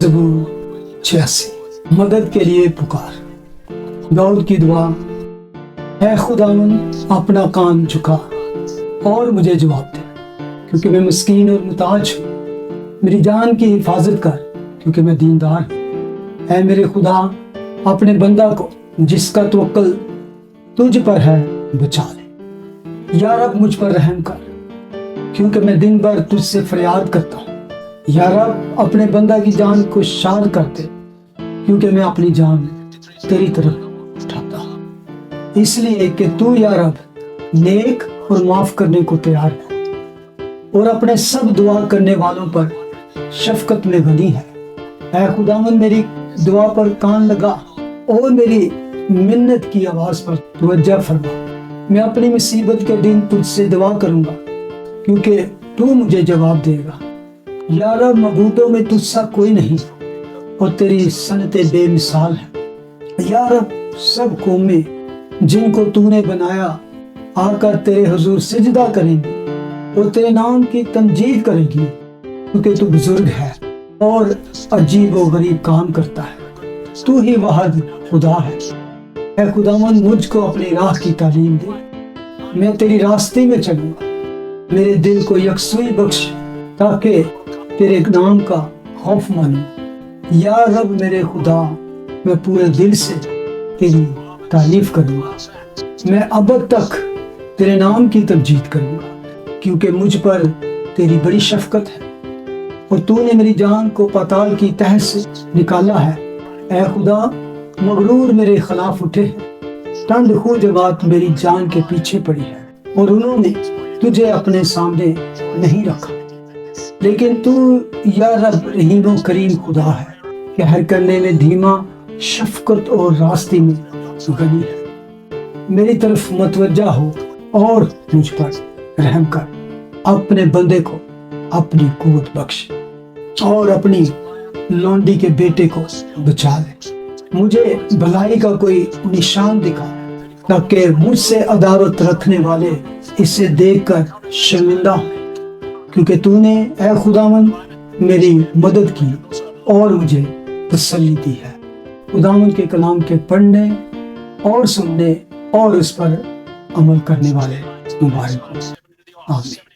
ज़बूर 86 मदद के लिए पुकार। दाऊद की दुआ, ऐ खुदावंद अपना कान झुका और मुझे जवाब दे, क्योंकि मैं मिस्कीन और मुताज हूँ। मेरी जान की हिफाजत कर, क्योंकि मैं दीनदार हूँ। ऐ मेरे खुदा, अपने बंदा को जिसका तवक्कल तुझ पर है बचा ले। या रब मुझ पर रहम कर, क्योंकि मैं दिन भर तुझसे फरियाद करता हूँ। या रब अपने बंदा की जान को शाद कर दे, क्योंकि मैं अपनी जान तेरी तरफ उठाता हूँ। इसलिए कि तू या रब नेक और माफ करने को तैयार है और अपने सब दुआ करने वालों पर शफकत में गनी है। ऐ खुदावंद, मेरी दुआ पर कान लगा और मेरी मिन्नत की आवाज पर तवज्जो फरमा। मैं अपनी मुसीबत के दिन तुझसे दुआ करूंगा, क्योंकि तू मुझे जवाब देगा। या रब, मबूदों में तुझसा कोई नहीं और तेरी सनते बेमिसाल है। या रब, सब कौमें जिनको तूने बनाया आकर तेरे हुजूर सिजदा करेंगी और तेरे नाम की तमजीद करेंगी, क्योंकि तू बुजुर्ग है और अजीब व गरीब काम करता है। तू ही वाहिद खुदा है। ऐ खुदावंद, मुझको अपनी राह की तालीम दे। मैं तेरी रास्ते में चलूंगा। मेरे दिल को यकसुई बख्श, ताकि तेरे नाम का खौफ मानूं। या रब मेरे खुदा, मैं पूरे दिल से तेरी तारीफ करूंगा। मैं अब तक तेरे नाम की तमजीद करूंगा, क्योंकि मुझ पर तेरी बड़ी शफकत है और तूने मेरी जान को पाताल की तह से निकाला है। ऐ खुदा, मगरूर मेरे खिलाफ उठे हैं। तंद खू जमात मेरी जान के पीछे पड़ी है और उन्होंने तुझे अपने सामने नहीं रखा। लेकिन तू या रब रहीम व करीम खुदा है, कि हर करने में धीमा, शफकत और रास्ते में गनी है। मेरी तरफ मतवज्जा हो और मुझ पर रहम कर। अपने बंदे को अपनी कुव्वत बख्श और अपनी लौंडी के बेटे को बचा ले। मुझे भलाई का कोई निशान दिखा, ताकि मुझसे अदावत रखने वाले इसे देखकर शर्मिंदा हो, क्योंकि तूने ऐ खुदावंद मेरी मदद की और मुझे तसल्ली दी है। खुदावंद के कलाम के पढ़ने और सुनने और उस पर अमल करने वाले मुबारक हो। आमीन।